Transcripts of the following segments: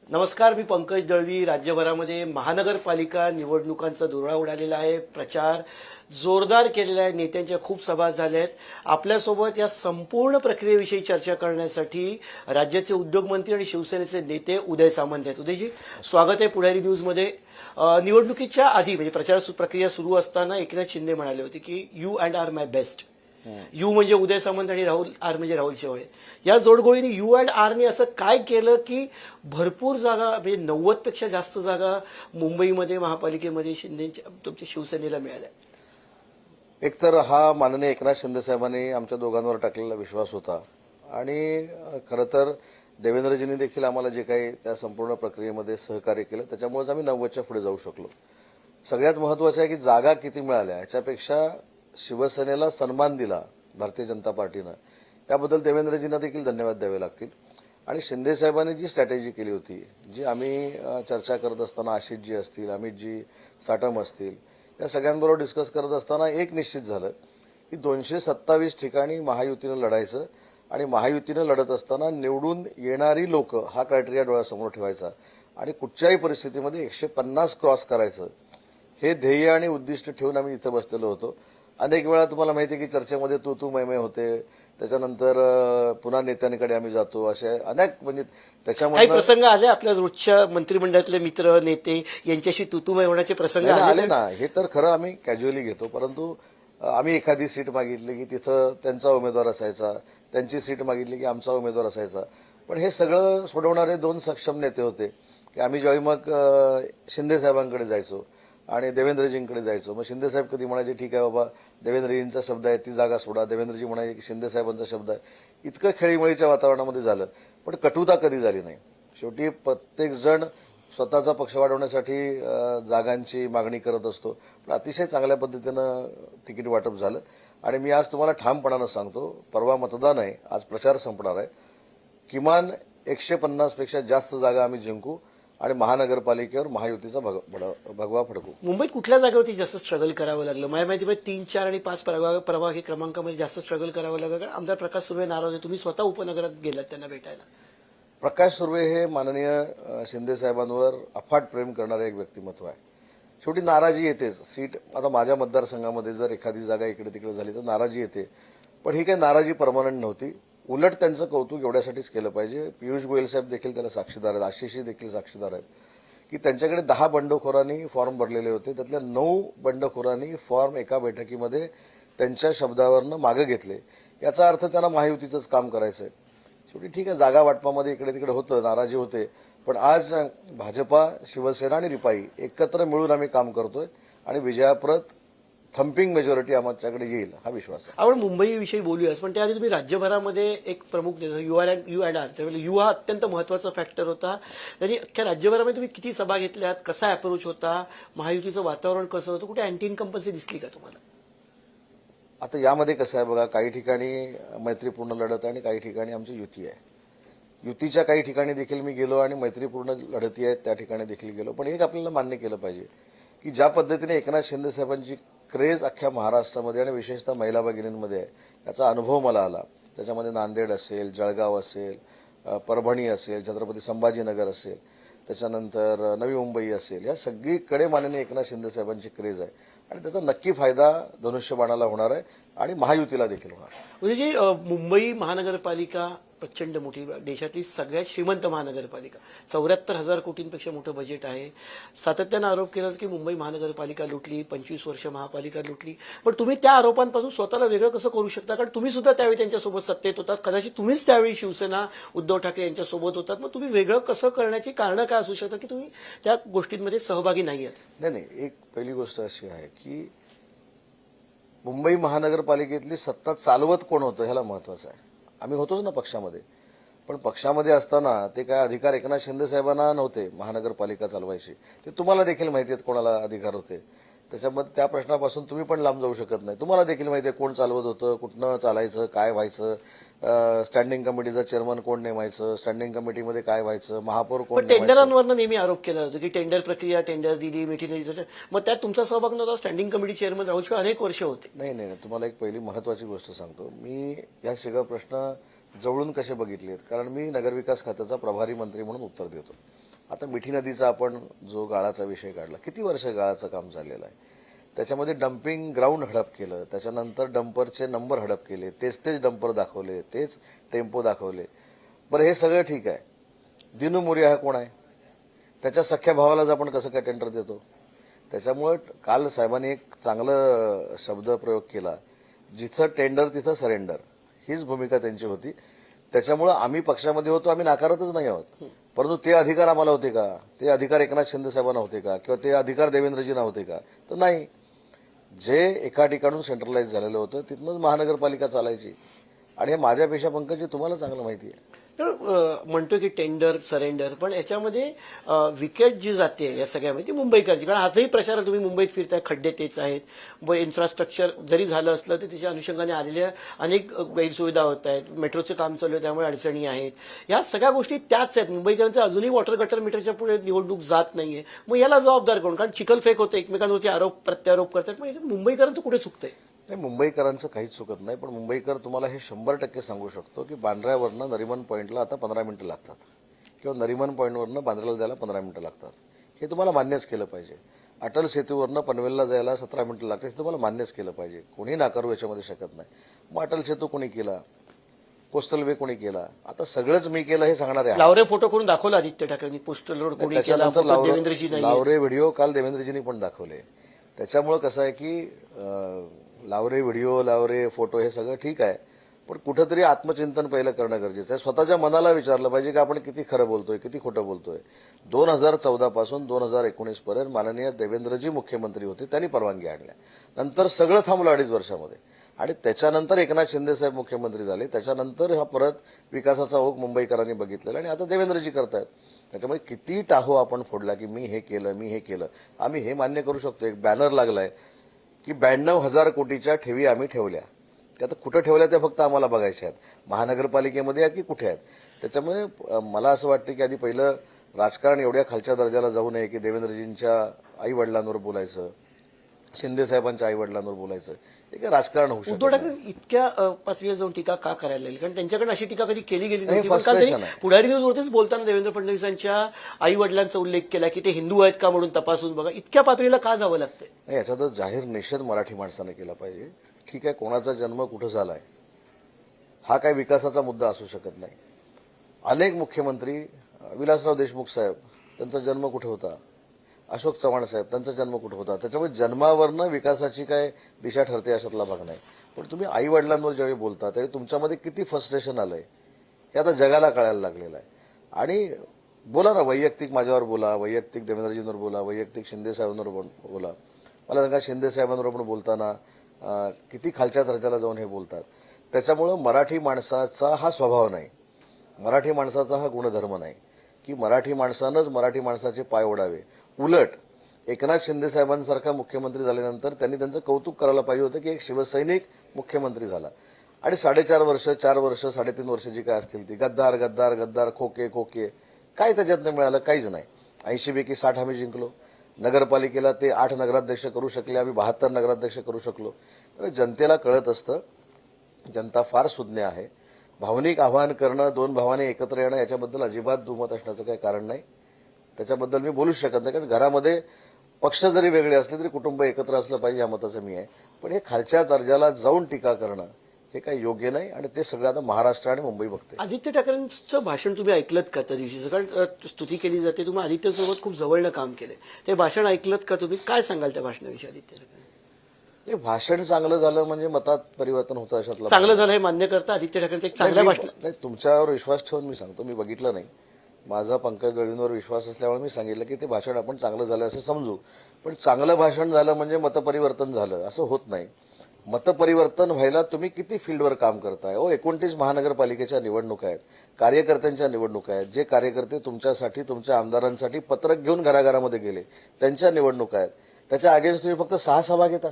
नमस्कार, मी पंकज दळवी. राज्यभरामध्ये महानगरपालिका निवडणुकांचा धुरळा उडालेला आहे. प्रचार जोरदार केलेला आहे. नेत्यांच्या खूप सभा झाल्या आहेत. आपल्यासोबत या संपूर्ण प्रक्रियेविषयी चर्चा करण्यासाठी राज्याचे उद्योगमंत्री आणि शिवसेनेचे नेते उदय सामंत आहेत. उदयजी, स्वागत आहे पुढारी न्यूजमध्ये. निवडणुकीच्या आधी म्हणजे प्रचार प्रक्रिया सुरू असताना एकनाथ शिंदे म्हणाले होते की U and R my best. U म्हणजे उदय सामंत आणि राहुल आर म्हणजे राहुल शेवाळे. या जोडगोळीने यू अँड आरने असं काय केलं की भरपूर जागा म्हणजे 90 पेक्षा जास्त जागा मुंबईमध्ये महापालिकेमध्ये शिंदे तुमच्या शिवसेनेला मिळाल्या. एकतर हा माननीय एकनाथ शिंदे साहेबांनी आमच्या दोघांवर टाकलेला विश्वास होता आणि खरं तर देवेंद्रजींनी देखील आम्हाला जे काही त्या संपूर्ण प्रक्रियेमध्ये सहकार्य केलं त्याच्यामुळेच आम्ही 90च्या पुढे जाऊ शकलो. सगळ्यात महत्त्वाचं आहे की जागा किती मिळाल्या याच्यापेक्षा शिवसेनेला सन्मान दिला भारतीय जनता पार्टीनं, याबद्दल देवेंद्रजींना देखील धन्यवाद द्यावे लागतील. आणि शिंदे साहेबांनी जी स्ट्रॅटेजी केली होती, जी आम्ही चर्चा करत असताना आशिषजी असतील, अमितजी साटम असतील, या सगळ्यांबरोबर डिस्कस करत असताना एक निश्चित झालं की 227 ठिकाणी महायुतीनं लढायचं आणि महायुतीनं लढत असताना निवडून येणारी लोक हा क्रायटेरिया डोळ्यासमोर ठेवायचा आणि कुठच्याही परिस्थितीमध्ये 150 क्रॉस करायचं हे ध्येय आणि उद्दिष्ट ठेवून आम्ही इथं बसलेलो होतो. अनेक वेळा तुम्हाला माहिती आहे की चर्चेमध्ये तू मैमे होते, त्याच्यानंतर पुन्हा नेत्यांकडे आम्ही जातो, असे अनेक म्हणजे काही त्याच्यामध्ये प्रसंग आले आपल्या रोजच्या मंत्रिमंडळातले मित्र नेते यांच्याशी तुतुमय होण्याचे प्रसंग आले ना. हे तर खरं आम्ही कॅज्युअली घेतो, परंतु आम्ही एखादी सीट मागितली की तिथं त्यांचा उमेदवार असायचा, त्यांची सीट मागितली की आमचा उमेदवार असायचा. पण हे सगळं सोडवणारे दोन सक्षम नेते होते की आम्ही ज्यावेळी मग शिंदे साहेबांकडे जायचो आणि देवेंद्रजींकडे जायचो. मग शिंदे साहेब कधी म्हणायचे ठीक आहे बाबा, देवेंद्रजींचा शब्द आहे ती जागा सोडा. देवेंद्रजी म्हणायचे की शिंदे साहेबांचा शब्द आहे. इतकं खेळीमेळीच्या वातावरणामध्ये झालं, पण कटुता कधी झाली नाही. शेवटी प्रत्येक जण स्वतःचा पक्ष वाढवण्यासाठी जागांची मागणी करत असतो. पण अतिशय चांगल्या पद्धतीनं तिकीट वाटप झालं आणि मी आज तुम्हाला ठामपणानं सांगतो, परवा मतदान आहे, आज प्रचार संपणार आहे. किमान 150 पेक्षा जास्त जागा आम्ही जिंकू आणि महानगरपालिकेवर महायुतीचा भगवा फडकू. मुंबईत कुठल्या जागेवरती जास्त स्ट्रगल करावं लागलं? माझ्या माहितीमध्ये 3, 4 आणि 5 प्रभाग हे क्रमांकामध्ये जास्त स्ट्रगल करावं लागलं. कारण आमदार प्रकाश सुर्वे नाराज होते. तुम्ही स्वतः उपनगरात गेलात त्यांना भेटायला. प्रकाश सुर्वे हे माननीय शिंदे साहेबांवर अफाट प्रेम करणारे एक व्यक्तिमत्व आहे. शेवटी नाराजी येतेच. सीट आता माझ्या मतदारसंघामध्ये जर एखादी जागा इकडे तिकडे झाली तर नाराजी येते, पण ही काही नाराजी परमनंट नव्हती. उलट त्यांचं कौतुक एवढ्यासाठीच केलं पाहिजे. पियुष गोयल साहेब देखील त्याला साक्षीदार आहेत, आशिषजी देखील साक्षीदार आहेत की त्यांच्याकडे 10 बंडखोरांनी फॉर्म भरलेले होते. त्यातल्या 9 बंडखोरांनी फॉर्म एका बैठकीमध्ये त्यांच्या शब्दावरनं मागे घेतले. याचा अर्थ त्यांना महायुतीचंच काम करायचंय. शेवटी ठीक आहे, जागा वाटपामध्ये इकडे तिकडे होतं, नाराजी होते, पण आज भाजपा, शिवसेना आणि रिपाई एकत्र मिळून आम्ही काम करतोय आणि विजयाप्रत थम्पिंग मेजॉरिटी आमच्याकडे येईल हा विश्वास आहे. आपण मुंबईविषयी बोलूयाच, पण त्याआधी तुम्ही राज्यभरामध्ये एक प्रमुख यू अँड आर यू हा अत्यंत महत्वाचा फॅक्टर होता. तरी अख्ख्या राज्यभरामध्ये तुम्ही किती सभा घेतल्यात? कसा अप्रोच होता? महायुतीचं वातावरण कसं होतं? कुठे अँटी इन्कम्पन्सी दिसली का तुम्हाला? आता यामध्ये कसं आहे बघा, काही ठिकाणी मैत्रीपूर्ण लढत आहे आणि काही ठिकाणी आमची युती आहे. युतीच्या काही ठिकाणी देखील मी गेलो आणि मैत्रीपूर्ण लढती आहेत त्या ठिकाणी देखील गेलो. पण एक आपल्याला मान्य केलं पाहिजे की ज्या पद्धतीने एकनाथ शिंदे साहेबांची क्रेज अख्ख्या महाराष्ट्रामध्ये आणि विशेषतः महिला भगिनींमध्ये आहे, याचा अनुभव मला आला. त्याच्यामध्ये नांदेड असेल, जळगाव असेल, परभणी असेल, छत्रपती संभाजीनगर असेल, त्याच्यानंतर नवी मुंबई असेल, या सगळीकडे माननीय एकनाथ शिंदे साहेबांची क्रेज आहे आणि त्याचा नक्की फायदा धनुष्यबाणाला होणार आहे आणि महायुतीला देखील होणार. म्हणजे मुंबई महानगरपालिका प्रचंड मोठी, देशातली सगळ्यात श्रीमंत महानगरपालिका, 74,000 कोटींपेक्षा मोठं बजेट आहे. सातत्यानं आरोप केला की मुंबई महानगरपालिका लुटली, 25 वर्ष महापालिका लुटली. पण तुम्ही त्या आरोपांपासून स्वतःला वेगळं कसं करू शकता? कारण तुम्ही सुद्धा त्यावेळी त्यांच्यासोबत सत्तेत होतात. कदाचित तुम्हीच त्यावेळी शिवसेना उद्धव ठाकरे यांच्यासोबत होतात. मग तुम्ही वेगळं कसं करण्याची कारणं काय असू शकतात की तुम्ही त्या गोष्टींमध्ये सहभागी नाही आहात? नाही, एक पहिली गोष्ट अशी आहे की मुंबई महानगरपालिकेतली सत्ता चालवत कोण होतं ह्याला महत्वाचं आहे. आम्ही होतोच ना पक्षामध्ये, पण पक्षामध्ये असताना ते काय अधिकार एकनाथ शिंदे साहेबांना नव्हते महानगरपालिका चालवायची. ते तुम्हाला देखील माहिती आहेत कोणाला अधिकार होते. त्याच्यामध्ये त्या प्रश्नापासून तुम्ही पण लांब जाऊ शकत नाही. तुम्हाला देखील माहिती आहे कोण चालवत होतं, कुठनं चालायचं, काय व्हायचं, स्टँडिंग कमिटीचा चेअरमन कोण नेमायचं, स्टँडिंग कमिटीमध्ये काय व्हायचं, महापौर कोण पण टेंडरांवरनं नेहमी आरोप केला जातो की टेंडर प्रक्रिया, टेंडर दिली, मिटिंग, मग त्यात तुमचा सहभाग नव्हता. Standing committee chairman Rahul Shewale अनेक वर्ष होते. नाही, तुम्हाला एक पहिली महत्वाची गोष्ट सांगतो. मी या सगळा प्रश्न जवळून कसे बघितलेत, कारण मी नगरविकास खात्याचा प्रभारी मंत्री म्हणून उत्तर देतो. आता मिठी नदीचा आपण जो गाळाचा विषय काढला, किती वर्ष गाळाचं काम चाललेलं आहे. त्याच्यामध्ये डम्पिंग ग्राउंड हडप केलं, त्याच्यानंतर डंपरचे नंबर हडप केले, तेच डंपर दाखवले, तेच टेम्पो दाखवले. बरं, हे सगळं ठीक आहे. दिनू मोरिया हा कोण आहे? त्याच्या सख्या भावालाच आपण कसं काय टेंडर देतो? त्याच्यामुळं काल साहेबांनी एक चांगलं शब्दप्रयोग केला, जिथं टेंडर तिथं सरेंडर, हीच भूमिका त्यांची होती. त्याच्यामुळं आम्ही पक्षामध्ये होतो, आम्ही नाकारतच नाही आहोत. परंतु ते अधिकार आम्हाला होते का? ते अधिकार एकनाथ शिंदे साहेबांना होते का? किंवा ते अधिकार देवेंद्रजींना होते का? तर नाही. जे एका ठिकाणून सेंट्रलाइज झालेलं होतं तिथनंच महानगरपालिका चालायची. आणि हे माझ्यापेक्षा पंकजी तुम्हाला चांगलं माहिती आहे. तर म्हणतो की टेंडर सरेंडर, पण याच्यामध्ये विकेट जी जाते या सगळ्यामध्ये ती मुंबईकरांची. कारण आजही प्रचार तुम्ही मुंबईत फिरताय, खड्डे तेच आहेत. इन्फ्रास्ट्रक्चर जरी झालं असलं तर त्याच्या अनुषंगाने आलेल्या अनेक गैरसुविधा होत आहेत. मेट्रोचं काम चालू आहे त्यामुळे अडचणी आहेत. या सगळ्या गोष्टी त्याच आहेत. मुंबईकरांचं अजूनही वॉटर गटर मीटरच्या पुढे निवडणूक जात नाहीये. मग याला जबाबदार कोण? कारण चिखलफेक होते, एकमेकांवरती आरोप प्रत्यारोप करतात. पण याच्यात मुंबईकरांचं कुठे चुकतंय? नाही, मुंबईकरांचं काहीच चुकत नाही. पण मुंबईकर तुम्हाला हे 100% सांगू शकतो की बांद्र्यावरनं नरिमन पॉईंटला आता 15 मिनिटं लागतात, किंवा नरिमन पॉईंटवरनं बांद्र्याला जायला 15 मिनिटं लागतात. हे तुम्हाला मान्यच केलं पाहिजे. अटल सेतूवरनं पनवेलला जायला 17 मिनिटं लागतात, हे तुम्हाला मान्यच केलं पाहिजे. कोणी नाकारू याच्यामध्ये शकत नाही. मग अटल सेतू कोणी केला? कोस्टल वे कोणी केला? आता सगळंच मी केलं हे सांगणारे आहे. लावरे फोटो करून दाखवला आदित्य ठाकरेंनी, पोस्टल रोड कोणी केला, त्याच्यानंतर फोटो देवेंद्रजी नाही. लावरे व्हिडिओ काल देवेंद्रजींनी पण दाखवले. त्याच्यामुळे कसं आहे की लावरे व्हिडिओ, लावरे फोटो हे सगळं ठीक आहे, पण कुठंतरी आत्मचिंतन पहिलं करणं गरजेचं आहे. स्वतःच्या मनाला विचारलं पाहिजे की आपण किती खरं बोलतोय, किती खोटं बोलतोय. 2014 पासून 2019 पर्यंत माननीय देवेंद्रजी मुख्यमंत्री होते, त्यांनी परवानगी आणल्या. नंतर सगळं थांबलं 2.5 वर्षामध्ये. आणि त्याच्यानंतर एकनाथ शिंदे साहेब मुख्यमंत्री झाले. त्याच्यानंतर हा परत विकासाचा ओघ मुंबईकरांनी बघितलेला आणि आता देवेंद्रजी करतायत. त्याच्यामुळे किती टाहो आपण फोडला की मी हे केलं, मी हे केलं. आम्ही हे मान्य करू शकतो. एक बॅनर लागलाय की 92,000 कोटीच्या ठेवी आम्ही ठेवल्या. ते आता कुठं ठेवल्या ते फक्त आम्हाला बघायचे आहेत. महानगरपालिकेमध्ये आहेत की कुठे आहेत. त्याच्यामुळे मला असं वाटतं की आधी पहिलं राजकारण एवढ्या खालच्या दर्जाला जाऊ नये की देवेंद्रजींच्या आई वडिलांवर बोलायचं, शिंदे साहेबांच्या आई वडिलांवर बोलायचं. हे काय राजकारण होऊ उद्धव शकतं. ठाकरे इतक्या पातळीवर जाऊन टीका का करायला लागली? कारण त्यांच्याकडे अशी टीका कधी केली गेली नव्हती. हे पण काल frustration त्यांनी आहे. पुढारी न्यूजवरतीच बोलताना देवेंद्र फडणवीसांच्या आई वडिलांचा उल्लेख केला की ते हिंदू आहेत का म्हणून तपासून बघा. इतक्या पातळीला का जावं लागतंय? नाही, याचा जाहीर निषेध मराठी माणसाने केला पाहिजे. ठीक आहे, कोणाचा जन्म कुठं झालाय हा काही विकासाचा मुद्दा असू शकत नाही. अनेक मुख्यमंत्री, विलासराव देशमुख साहेब त्यांचा जन्म कुठे होता, अशोक चव्हाण साहेब त्यांचा जन्म कुठे होता. त्याच्यामुळे जन्मावरनं विकासाची काय दिशा ठरते अशातला भाग नाही. पण तुम्ही आई वडिलांवर ज्यावेळी बोलता त्यावेळी तुमच्यामध्ये किती फ्रस्ट्रेशन आलंय हे आता जगाला कळायला लागलेलं आहे. आणि बोला ना, वैयक्तिक माझ्यावर बोला, वैयक्तिक देवेंद्रजींवर बोला, वैयक्तिक शिंदे साहेबांवर बोला. मला सांगा, शिंदे साहेबांवर पण बोलताना किती खालच्या दर्जाला जाऊन हे बोलतात. त्याच्यामुळं मराठी माणसाचा हा स्वभाव नाही, मराठी माणसाचा हा गुणधर्म नाही की मराठी माणसानंच मराठी माणसाचे पाय ओढावे. उलट एकनाथ शिंदे साहेबांसारखा मुख्यमंत्री झाल्यानंतर त्यांनी त्यांचं कौतुक करायला पाहिजे होतं की एक शिवसैनिक मुख्यमंत्री झाला. आणि 4.5 वर्ष, 4 वर्ष, 3.5 वर्ष जी काय असतील ती गद्दार गद्दार गद्दार, खोके खोके, काय त्याच्यातनं मिळालं? काहीच नाही. 80 पैकी 60 आम्ही जिंकलो. नगरपालिकेला ते 8 नगराध्यक्ष करू शकले, आम्ही 72 नगराध्यक्ष करू शकलो. तर जनतेला कळत असतं, जनता फार सुज्ञ आहे. भावनिक आवाहन करणं, 2 भावाने एकत्र येणं याच्याबद्दल अजिबात दुमत असण्याचं काही कारण नाही. त्याच्याबद्दल मी बोलूच शकत नाही. कारण घरामध्ये पक्ष जरी वेगळे असले तरी कुटुंब एकत्र असलं पाहिजे या मताचं मी आहे. पण हे खालच्या दर्जाला जाऊन टीका करणं हे काही योग्य नाही. आणि ते सगळं आता महाराष्ट्र आणि मुंबई बघते. आदित्य ठाकरेंचं भाषण तुम्ही ऐकलत का त्या दिवशीचं? कारण स्तुती केली जाते, तुम्ही आदित्यसोबत खूप जवळनं काम केलंय. ते भाषण ऐकलत का तुम्ही? काय सांगाल त्या भाषणाविषयी आदित्य ठाकरे? हे भाषण चांगलं झालं म्हणजे मतात परिवर्तन होतं अशातलं. चांगलं झालं हे मान्य करता आदित्य ठाकरेंचं एक चांगल्या भाषण? नाही, तुमच्यावर विश्वास ठेवून मी सांगतो, मी बघितलं नाही. माझा पंकज दळवींवर विश्वास असल्यामुळे मी सांगितलं की ते भाषण आपण चांगलं झालं असं समजू. पण चांगलं भाषण झालं म्हणजे मतपरिवर्तन झालं असं होत नाही. मतपरिवर्तन व्हायला तुम्ही किती फील्डवर काम करताय. 29 महानगरपालिकेच्या निवडणुका आहेत, कार्यकर्त्यांच्या निवडणुका आहेत. जे कार्यकर्ते तुमच्यासाठी, तुमच्या आमदारांसाठी पत्रक घेऊन घराघरामध्ये गेले त्यांच्या निवडणुका आहेत. त्याच्या अगेन्स्ट तुम्ही फक्त 6 सभा घेता.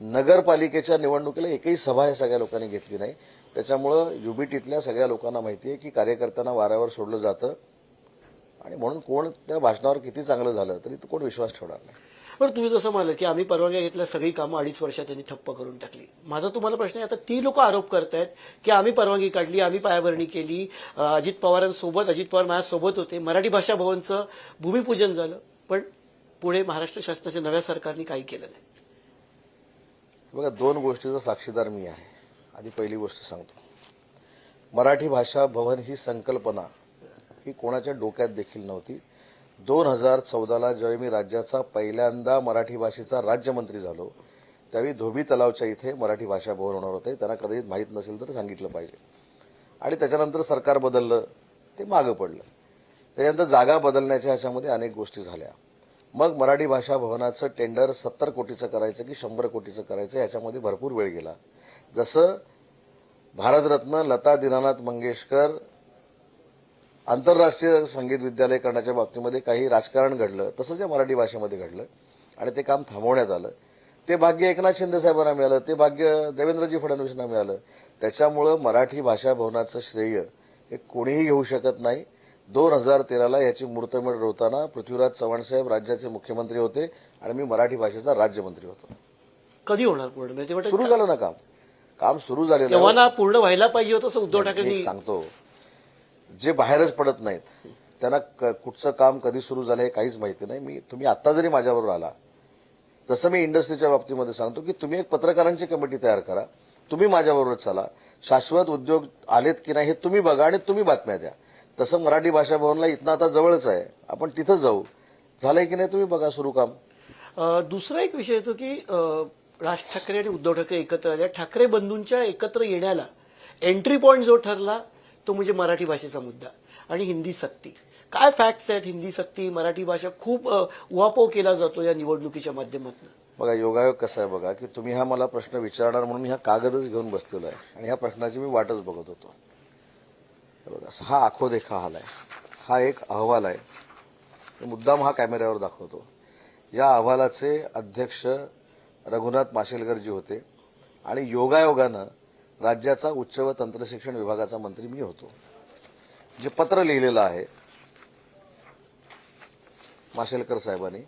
नगरपालिकेच्या निवडणुकीला एकही सभा या सगळ्या लोकांनी घेतली नाही. त्याच्यामुळं युबीटीतल्या सगळ्या लोकांना माहिती आहे की कार्यकर्त्यांना वाऱ्यावर सोडलं जातं. आणि म्हणून कोण त्या भाषणावर किती चांगलं झालं तरी कोण विश्वास ठेवणार नाही. पण तुम्ही जसं म्हणाल की आम्ही परवानग्या घेतल्या, सगळी कामं 2.5 वर्षात त्यांनी ठप्प करून टाकली. माझा तुम्हाला प्रश्न आहे, आता ती लोक आरोप करतायत की आम्ही परवानगी काढली, आम्ही पायाभरणी केली, अजित पवारांसोबत, अजित पवार माझ्यासोबत होते, मराठी भाषा भवनचं भूमिपूजन झालं, पण पुढे महाराष्ट्र शासनाच्या नव्या सरकारने काही केलं नाही. बघा, 2 गोष्टीचा साक्षीदार मी आहे. आधी पहिली गोष्ट सांगतो, मराठी भाषा भवन ही संकल्पना ही कोणाच्या डोक्यात देखील नव्हती. 2014ला ज्यावेळी मी राज्याचा पहिल्यांदा मराठी भाषेचा राज्यमंत्री झालो, त्यावेळी धोबी तलावच्या इथे मराठी भाषा भवन होणार होते. त्यांना कदाचित माहीत नसेल तर सांगितलं पाहिजे. आणि त्याच्यानंतर सरकार बदललं, ते मागं पडलं. त्याच्यानंतर जागा बदलण्याच्या ह्याच्यामध्ये अनेक गोष्टी झाल्या. मग मराठी भाषा भवनाचं टेंडर 70 कोटीचं करायचं की 100 कोटीचं करायचं, याच्यामध्ये भरपूर वेळ गेला. जसं भारतरत्न लता दीनानाथ मंगेशकर आंतरराष्ट्रीय संगीत विद्यालय करण्याच्या बाबतीमध्ये काही राजकारण घडलं, तसंच या मराठी भाषेमध्ये घडलं आणि ते काम थांबवण्यात आलं. ते भाग्य एकनाथ शिंदे साहेबांना मिळालं, ते भाग्य देवेंद्रजी फडणवीसांना मिळालं. त्याच्यामुळं मराठी भाषा भवनाचं श्रेय हे कोणीही घेऊ शकत नाही. 2013ला याची मुहूर्तमेढ रोवताना पृथ्वीराज चव्हाण साहेब राज्याचे मुख्यमंत्री होते आणि मी मराठी भाषेचा राज्यमंत्री होतो. कधी होणार पूर्ण? म्हणजे ते वाटतं सुरू झालं ना काम सुरू झालेलं आहे. तेव्हा ना पूर्ण व्हायला पाहिजे होतं असं उद्धव मी ठाकरेंनी. एक सांगतो, जे बाहेरच पडत नाहीत त्यांना कुठचं काम कधी सुरू झालं हे काहीच माहिती नाही. तुम्ही आत्ता जरी माझ्याबरोबर आला, जसं मी इंडस्ट्रीच्या बाबतीमध्ये सांगतो की तुम्ही एक पत्रकारांची कमिटी तयार करा, तुम्ही माझ्याबरोबर चला, शाश्वत उद्योग आलेत की नाही हे तुम्ही बघा आणि तुम्ही बातम्या द्या. तसं मराठी भाषा भवनला इथनं आता जवळच आहे, आपण तिथं जाऊ. झालंय की नाही तुम्ही बघा सुरू काम. दुसरा एक विषय येतो की राज ठाकरे आणि उद्धव ठाकरे एकत्र आल्या, ठाकरे बंधूंच्या एकत्र येण्याला एंट्री पॉईंट जो ठरला तो म्हणजे मराठी भाषेचा मुद्दा आणि हिंदी सक्ती. काय फॅक्ट्स आहेत? हिंदी सक्ती, मराठी भाषा खूप उहापोह केला जातो या निवडणुकीच्या माध्यमातून. बघा, योगायोग कसा आहे बघा, की तुम्ही हा मला प्रश्न विचारणार म्हणून मी हा कागदच घेऊन बसलेलो आहे आणि ह्या प्रश्नाची मी वाटच बघत होतो. बघा, हा आखोदेखा हाल आहे. हा एक अहवाल आहे, मुद्दाम हा कॅमेऱ्यावर दाखवतो. या अहवालाचे अध्यक्ष रघुनाथ माशेलकरजी होते आणि योगायोगानं राज्याचा उच्च व तंत्रशिक्षण विभागाचा मंत्री मी होतो. जे पत्र लिहिलेलं आहे माशेलकर साहेबांनी,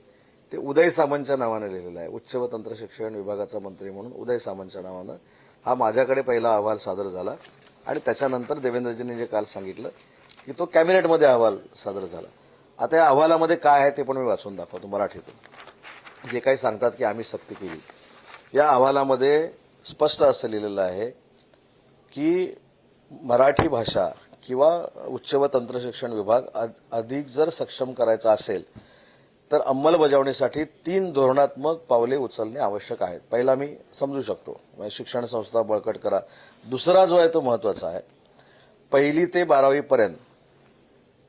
ते उदय सामंतच्या नावाने लिहिलेलं आहे. उच्च व तंत्रशिक्षण विभागाचा मंत्री म्हणून उदय सामंतच्या नावानं हा माझ्याकडे पहिला अहवाल सादर झाला आणि त्याच्यानंतर देवेंद्रजींनी जे काल सांगितलं की तो कॅबिनेटमध्ये अहवाल सादर झाला. आता या अहवालामध्ये काय आहे ते पण मी वाचून दाखवतो मराठीतून. जे काही सांगतात की आम्ही सक्ती केली, या अहवालामध्ये स्पष्ट असं लिहिलेलं आहे की मराठी भाषा किंवा उच्च व तंत्रशिक्षण विभाग अधिक जर सक्षम करायचा असेल तर अंमलबजावणीसाठी 3 धोरणात्मक पावले उचलणे आवश्यक आहेत. पहिला मी समजू शकतो, म्हणजे शिक्षण संस्था बळकट करा. दुसरा जो आहे तो महत्वाचा आहे, 1ली ते 12वी पर्यंत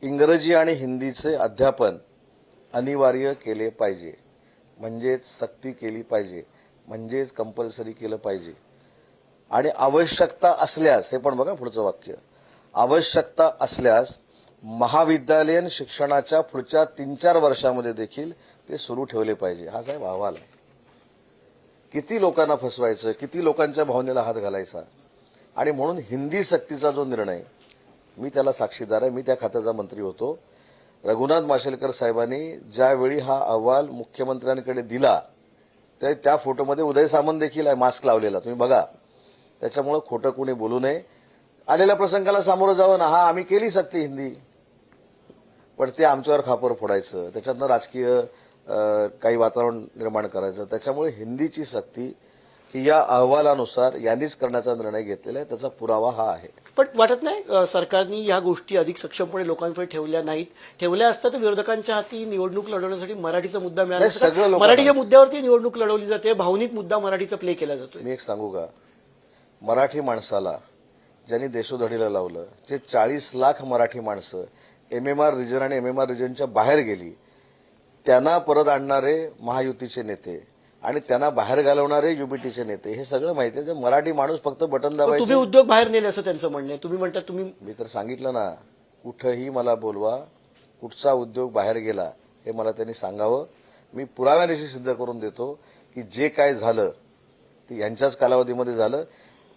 इंग्रजी आणि हिंदीचे अध्यापन अनिवार्य केले पाहिजे, म्हणजेच सक्ती केली पाहिजे, म्हणजेच कंपल्सरी केलं पाहिजे. आणि आवश्यकता असल्यास, हे पण बघा पुढचं वाक्य, आवश्यकता असल्यास महाविद्यालयीन शिक्षणाच्या पुढच्या 3-4 वर्षामध्ये देखील ते सुरू ठेवले पाहिजे. हा साहेब अहवाल आहे. किती लोकांना फसवायचं, किती लोकांच्या भावनेला हात घालायचा. आणि म्हणून हिंदी सक्तीचा जो निर्णय, मी त्याला साक्षीदार आहे, मी त्या खात्याचा मंत्री होतो. रघुनाथ माशेलकर साहेबांनी ज्यावेळी हा अहवाल मुख्यमंत्र्यांकडे दिला त्या फोटोमध्ये उदय सामंत देखील आहे, मास्क लावलेला, तुम्ही बघा. त्याच्यामुळे खोटं कोणी बोलू नये, आलेल्या प्रसंगाला सामोरं जावं ना. हा आम्ही केली सक्ती हिंदी, पण ते आमच्यावर खापर फोडायचं, त्याच्यातनं राजकीय काही वातावरण निर्माण करायचं. त्याच्यामुळे हिंदीची सक्ती ही या अहवालानुसार यांनीच करण्याचा निर्णय घेतलेला आहे, त्याचा पुरावा हा आहे. पण वाटत नाही सरकारने या गोष्टी अधिक सक्षमपणे लोकांकडे ठेवल्या नाहीत? ठेवल्या असतात तर विरोधकांच्या हाती निवडणूक लढवण्यासाठी मराठीचा मुद्दा मिळाला नाही, सगळं असता. लोकांना- मराठीच्या मुद्द्यावरती निवडणूक लढवली जाते, भावनिक मुद्दा मराठीचा प्ले केला जातोय. मी एक सांगू का, मराठी माणसाला ज्यांनी देशोधडीला लावलं, जे 40 लाख मराठी माणसं MMR रिजन आणि MMR रिजनच्या बाहेर गेली, त्यांना परत आणणारे महायुतीचे नेते आणि त्यांना बाहेर घालवणारे युबीटीचे नेते, हे सगळं माहिती आहे. मराठी माणूस फक्त बटन पण दाबायचे. तुम्ही उद्योग बाहेर नेले असं त्यांचं म्हणणं आहे. तुम्ही म्हणता तुम्ही, मी तर सांगितलं ना, कुठंही मला बोलवा, कुठचा उद्योग बाहेर गेला हे मला त्यांनी सांगावं. मी पुराव्यानिशी सिद्ध करून देतो की जे काय झालं ते यांच्याच कालावधीमध्ये झालं.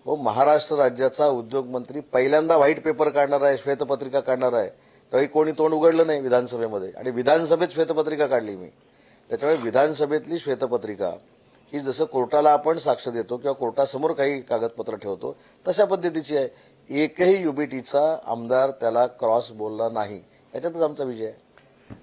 हो, महाराष्ट्र राज्याचा उद्योग मंत्री पहिल्यांदा व्हाईट पेपर काढणार आहे, श्वेतपत्रिका काढणार आहे, त्यावेळी कोणी तोंड उघडलं नाही विधानसभेमध्ये, आणि विधानसभेत श्वेतपत्रिका काढली मी. त्याच्यामुळे विधानसभेतली श्वेतपत्रिका ही जसं कोर्टाला आपण साक्ष देतो किंवा कोर्टासमोर काही कागदपत्र ठेवतो तशा पद्धतीची आहे. एकही युबीटीचा आमदार त्याला क्रॉस बोलला नाही, याच्यातच आमचा विजय आहे.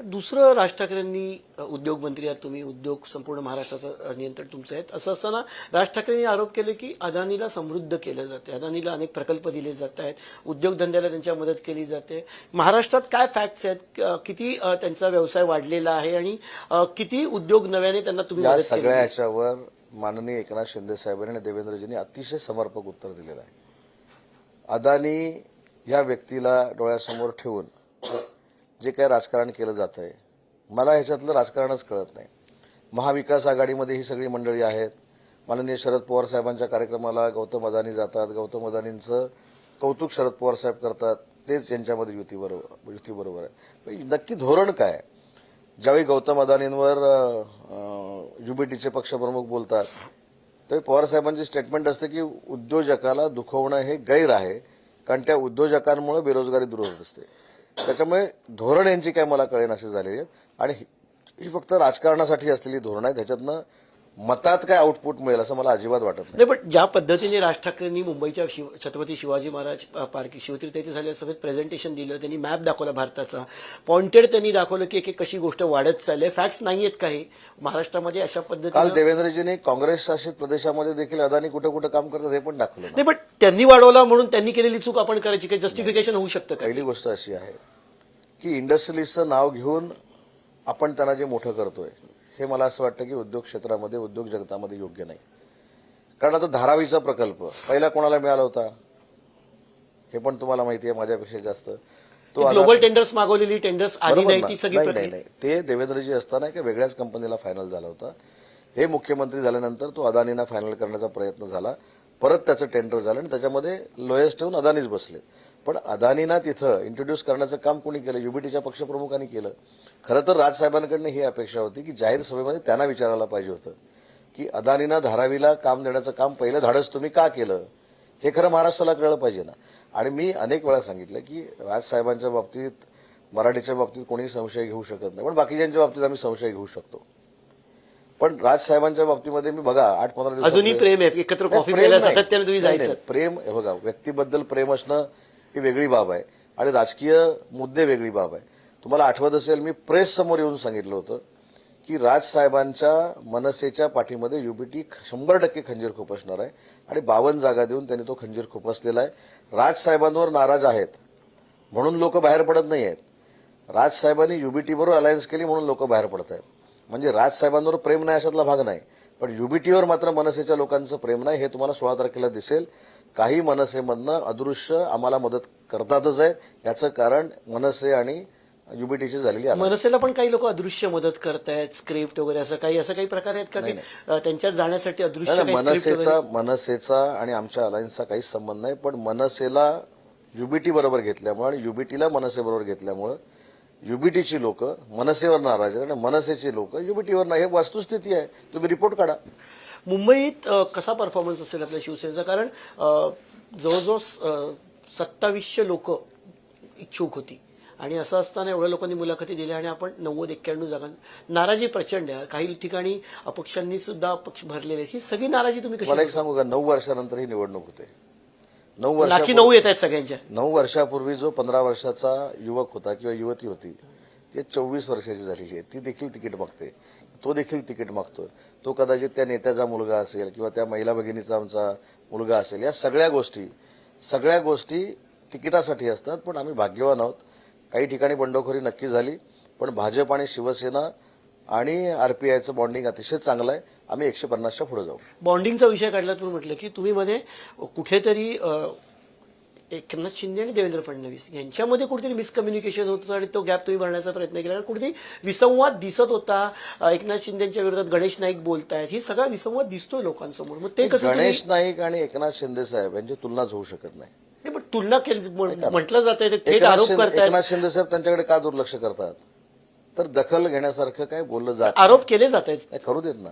दुसरं, राज ठाकरेंनी उद्योगमंत्री आहात तुम्ही, उद्योग संपूर्ण महाराष्ट्राचं नियंत्रण तुमचं आहे. असं असताना राज ठाकरेंनी आरोप केले की अदानीला समृद्ध केलं जाते, अदानीला अनेक प्रकल्प दिले जात आहेत, उद्योगधंद्याला त्यांच्या मदत केली जाते. महाराष्ट्रात काय फॅक्ट्स आहेत, किती त्यांचा व्यवसाय वाढलेला आहे आणि किती उद्योग नव्याने त्यांना तुम्ही या मदत केली? सगळ्या याच्यावर माननीय एकनाथ शिंदे साहेबांनी आणि देवेंद्रजींनी अतिशय समर्पक उत्तर दिलेलं आहे. अदानी या व्यक्तीला डोळ्यासमोर ठेवून जे काही राजकारण केलं जात आहे, मला ह्याच्यातलं राजकारणच कळत नाही. महाविकास आघाडीमध्ये ही सगळी मंडळी आहेत. माननीय शरद पवार साहेबांच्या कार्यक्रमाला गौतम अदानी जातात, गौतम अदानींचं कौतुक शरद पवार साहेब करतात, तेच यांच्यामध्ये युतीबरोबर आहे. नक्की धोरण काय? ज्यावेळी गौतम अदानींवर युबीटीचे पक्षप्रमुख बोलतात त्यावेळी पवार साहेबांची स्टेटमेंट असते की उद्योजकाला दुखवणं हे गैर आहे, कारण त्या उद्योजकांमुळे बेरोजगारी दूर होत असते. त्याच्यामुळे धोरण यांची काय मला कळेन असे झालेली आहेत आणि ही फक्त राजकारणासाठी असलेली धोरण आहे. त्याच्यातनं मतात काय आउटपुट मिळेल असं मला अजिबात वाटत नाही. नाही, पण ज्या पद्धतीने राज ठाकरेंनी मुंबईच्या छत्रपती शिवाजी महाराज पार्क शिवतीर्थ येथे झालेल्या सभेत प्रेझेंटेशन दिलं, त्यांनी मॅप दाखवला भारताचा, पॉइंटेड त्यांनी दाखवलं की एक कशी गोष्ट वाढत चालली. फॅक्ट्स नाहीयेत काही महाराष्ट्रामध्ये अशा काल पद्धतीने. देवेंद्रजींनी काँग्रेस शासित प्रदेशामध्ये देखील अदानी कुठं कुठं काम करतात हे पण दाखवलं ना. नाही, पण त्यांनी वाढवला म्हणून त्यांनी केलेली चूक आपण करायची, काही जस्टिफिकेशन होऊ शकतं का? पहिली गोष्ट अशी आहे की इंडस्ट्रियलिस्टचं नाव घेऊन आपण त्यांना जे मोठं करतोय हे मला असं वाटतं की उद्योग क्षेत्रामध्ये, उद्योग जगतामध्ये योग्य नाही. कारण आता धारावीचा प्रकल्प पहिला कोणाला मिळाला होता हे पण तुम्हाला माहिती आहे माझ्यापेक्षा जास्त. तो ग्लोबल टेंडर्स मागवलेली टेंडर्स आली बरोबर नाही, ना? ती सगळी नाही प्रक्रिया. नाही, ते देवेंद्रजी असताना एका वेगळ्याच कंपनीला फायनल झाला होता. हे मुख्यमंत्री झाल्यानंतर तो अदानींना फायनल करण्याचा प्रयत्न झाला, परत त्याचं टेंडर झालं आणि त्याच्यामध्ये लोएस्ट ठेवून अदानीच बसले. पण अदानींना तिथं इंट्रोड्यूस करण्याचं काम कोणी केलं? युबीटीच्या पक्षप्रमुखांनी केलं. खरं तर राजसाहेबांकडनं ही अपेक्षा होती की जाहीर सभेमध्ये त्यांना विचारायला पाहिजे होतं की अदानींना धारावीला काम देण्याचं काम पहिलं धाडस तुम्ही का केलं, हे खरं महाराष्ट्राला कळलं पाहिजे ना. आणि मी अनेक वेळा सांगितलं की राजसाहेबांच्या बाबतीत, मराठीच्या बाबतीत कोणीही संशय घेऊ शकत नाही, पण बाकीच्यांच्या बाबतीत आम्ही संशय घेऊ शकतो. पण राजसाहेबांच्या बाबतीमध्ये मी बघा 8-15 दिवस अजूनही प्रेम आहे, एकत्र कॉफी प्यायला सातत्याने तुम्ही जायचं. प्रेम हे बघा, व्यक्तीबद्दल प्रेम असणं ही वेगळी बाब आहे आणि राजकीय मुद्दे वेगळी बाब आहे. तुम्हाला आठवत असेल मी प्रेस समोर येऊन सांगितलं होतं की राजसाहेबांच्या मनसेच्या पाठीमध्ये युबीटी 100% खंजीर खुपसणार आहे आणि 52 जागा देऊन त्यांनी तो खंजीर खुपसलेला आहे. राजसाहेबांवर नाराज आहेत म्हणून लोक बाहेर पडत नाही आहेत. राजसाहेबांनी युबीटीबरोबर अलायन्स केली म्हणून लोक बाहेर पडत आहेत. म्हणजे राजसाहेबांवर प्रेम नाही अशातला भाग नाही, पण युबीटीवर मात्र मनसेच्या लोकांचं प्रेम नाही. हे तुम्हाला 16 तारखेला दिसेल. काही मनसेमधनं अदृश्य आम्हाला मदत करतातच आहे. याचं कारण मनसे आणि युबीटीची झालेली आहे. मनसेला पण काही लोक अदृश्य मदत करतायत, स्क्रिप्ट वगैरे असं काही प्रकार आहेत का की त्यांच्यात जाण्यासाठी अदृश्य काही script वगैरे? मनसेचा आणि आमच्या अलायन्सचा काहीच संबंध नाही, पण मनसेला युबीटी बरोबर घेतल्यामुळे आणि युबीटीला मनसे बरोबर घेतल्यामुळे युबीटीची लोक मनसेवर नाराज आहेत आणि मनसेची लोक युबीटीवर नाही. हे वस्तुस्थिती आहे, तुम्ही रिपोर्ट काढा. मुंबईत कसा परफॉर्मन्स असेल आपल्या शिवसेनेचा? कारण जवळजवळ 2700 लोक इच्छुक होती आणि असं असताना एवढ्या लोकांनी मुलाखती दिल्या आणि आपण 90-91 जागा. नाराजी प्रचंड आहे. काही ठिकाणी अपक्षांनी सुद्धा अपक्ष भरलेले. ही सगळी नाराजी तुम्ही मला एक कशी? सांगू का, 9 वर्षानंतर ही निवडणूक होते. 9 येत आहेत सगळ्यांच्या. 9 वर्षापूर्वी जो 15 वर्षाचा युवक होता किंवा युवती होती ती 24 वर्षाची झालेली आहे. ती देखील तिकीट मागते, तो देखील तिकीट मागतोय. तो कदाचित त्या नेत्याचा मुलगा असेल किंवा त्या महिला भगिनीचा आमचा मुलगा असेल. या सगळ्या गोष्टी तिकिटासाठी असतात. पण आम्ही भाग्यवान आहोत. काही ठिकाणी बंडखोरी नक्की झाली, पण भाजप आणि शिवसेना आणि आरपीआयचं बॉन्डिंग अतिशय चांगलं आहे. आम्ही 150च्या पुढे जाऊ. बॉन्डिंगचा विषय काढला, तुम्ही म्हटलं की तुम्ही मध्ये कुठेतरी एकनाथ शिंदे आणि देवेंद्र फडणवीस यांच्यामध्ये कुठेतरी मिसकम्युनिकेशन होत होतं आणि तो गॅप तुम्ही भरण्याचा प्रयत्न केला. कुठेतरी विसंवाद दिसत होता. एकनाथ शिंदेच्या विरोधात गणेश नाईक बोलतायत. ही सगळा विसंवाद दिसतोय लोकांसमोर. मग ते कसं गणेश नाईक आणि एकनाथ शिंदे साहेब यांची तुलनाच होऊ शकत नाही. पण तुलना केली म्हटलं जात आहे, थेट आरोप करतायत. एकनाथ शिंदे साहेब त्यांच्याकडे का दुर्लक्ष करतात? तर दखल घेण्यासारखं काय बोललं जात आरोप केले जात आहेत. करू देत ना,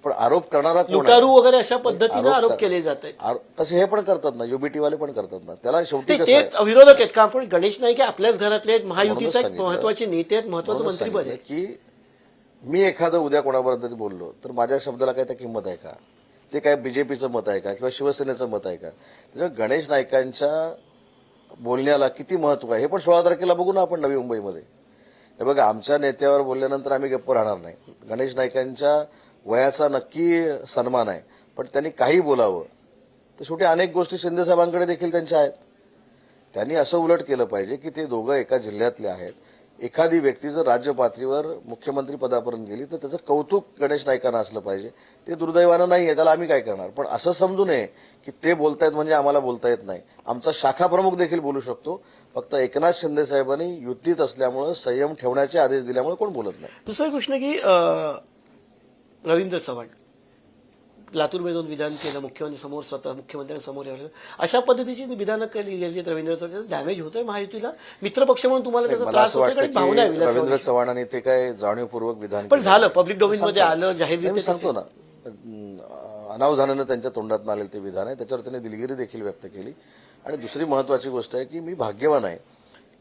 पण आरोप करणारा कोण आहे? लुटारू वगैरे अशा पद्धतीने आरोप केले जात आहेत. तसे हे पण करतात ना, युबीटी वाले पण करतात ना. त्याला शेवटी कसं ते आहे, विरोधक आहेत का? पण गणेश नाईक हे आपल्याच घरातले आहेत, महायुतीचा एक सांगितलं. महत्वाचे नेते आहेत, महत्वाचं म्हणूनच मंत्रीपद आहे. सांगितलं की मी एखादं उद्या कोणाबरोबर तरी बोललो तर माझ्या शब्दाला काय त्या किंमत आहे का? ते काय बीजेपीचं मत आहे का किंवा शिवसेनेचं मत आहे का? त्याच्यामुळे गणेश नाईकांच्या बोलण्याला किती महत्व आहे हे पण 16 तारखेला बघू ना आपण नवी मुंबईमध्ये. हे बघा, आमच्या नेत्यावर बोलल्यानंतर आम्ही गप्प राहणार नाही. गणेश नाईकांच्या वयाचा नक्की सन्मान आहे, पण त्यांनी काही बोलावं तर शेवटी अनेक गोष्टी शिंदेसाहेबांकडे देखील त्यांच्या आहेत. त्यांनी असं उलट केलं पाहिजे की ते दोघं एका जिल्ह्यातले आहेत. एखादी व्यक्ती जर राज्य पातळीवर मुख्यमंत्री पदापर्यंत गेली तर त्याचं कौतुक गणेश नाईकांना असलं पाहिजे. ते दुर्दैवानं नाही आहे, त्याला आम्ही काय करणार. पण असं समजू नये की ते बोलतायत म्हणजे आम्हाला बोलता येत नाही. आमचा शाखा प्रमुख देखील बोलू शकतो. फक्त एकनाथ शिंदे साहेबांनी युतीत असल्यामुळे संयम ठेवण्याचे आदेश दिल्यामुळे कोण बोलत नाही. दुसरा प्रश्न की रवींद्र चव्हाण लातूरमध्ये जाऊन विधान केलं, मुख्यमंत्र्यांसमोर स्वतः मुख्यमंत्र्यांसमोर यावं, अशा पद्धतीची विधानं केली गेली आहेत रवींद्र चव्हाण. डॅमेज होतोय महायुतीला. मित्रपक्ष म्हणून तुम्हाला त्याचा मला त्रास असं होतोय वाटतं आणि भावना आहे की विलासराव रवींद्र देशमुख. चव्हाणांनी ते काय जाणीवपूर्वक विधान पण केलं. झालं, पब्लिक डोमेनमध्ये आलं, मी जाहीररित्या सांगतो ना, अनावधानानं त्यांच्या तोंडातून आलेलं ते विधान आहे. त्याच्यावर त्यांनी दिलगिरी देखील व्यक्त केली. आणि दुसरी महत्वाची गोष्ट आहे की मी भाग्यवान आहे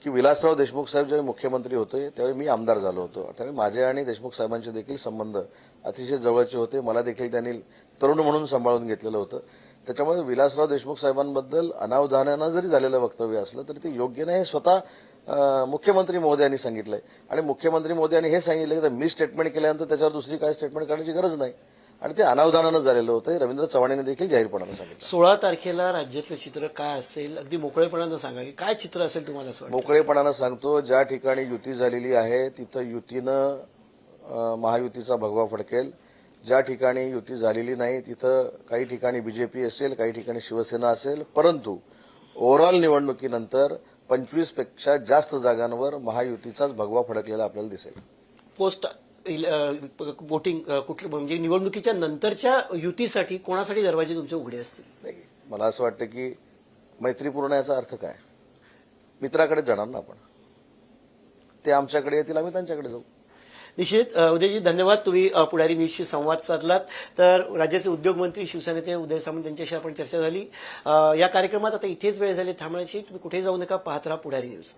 की विलासराव देशमुख साहेब ज्यावेळी मुख्यमंत्री होते त्यावेळी मी आमदार झालो होतो. त्यावेळी माझे आणि देशमुख साहेबांचे देखील संबंध अतिशय जवळचे होते. मला देखील त्यांनी तरुण म्हणून सांभाळून घेतलेलं होतं. त्याच्यामुळे विलासराव देशमुख साहेबांबद्दल अनावधानानं जरी झालेलं वक्तव्य असलं तरी ते योग्य नाही हे स्वतः मुख्यमंत्री महोदयांनी सांगितलंय. आणि मुख्यमंत्री महोदयांनी हे सांगितलं की मी स्टेटमेंट केल्यानंतर त्याच्यावर दुसरी काय स्टेटमेंट करण्याची गरज नाही. आणि ते अनावधानानं झालेलं होतं. रवींद्र चव्हाणांनी देखील जाहीरपणानं सांगितलं. 16 तारखेला राज्यातलं चित्र काय असेल, अगदी मोकळेपणानं सांगा की काय चित्र असेल तुम्हाला असं वाटतं? मोकळेपणानं सांगतो, ज्या ठिकाणी युती झालेली आहे तिथं युतीनं महायुतीचा भगवा फडकेल. ज्या ठिकाणी युती झालेली नाही तिथं काही ठिकाणी बीजेपी असेल, काही ठिकाणी शिवसेना असेल. परंतु ओव्हरऑल निवडणुकीनंतर 25 पेक्षा जास्त जागांवर महायुतीचाच भगवा फडकलेला आपल्याला दिसेल. पोस्ट वोटिंग कुठलं म्हणजे निवडणुकीच्या नंतरच्या युतीसाठी कोणासाठी दरवाजे तुमचे उघडे असतील? नाही, मला असं वाटतं की मैत्रीपूर्ण याचा अर्थ काय? मित्राकडे जाणार ना आपण. ते आमच्याकडे येतील, आम्ही त्यांच्याकडे जाऊ. निश्चित. उदयजी, धन्यवाद. तुम्ही पुढारी न्यूजशी संवाद साधलात. तर राज्याचे उद्योगमंत्री शिवसेनेचे उदय सामंत यांच्याशी आपण चर्चा झाली. या कार्यक्रमात आता इथेच वेळ झाली थांबण्याची. तुम्ही कुठे जाऊ नका, पाहत राहा पुढारी न्यूज.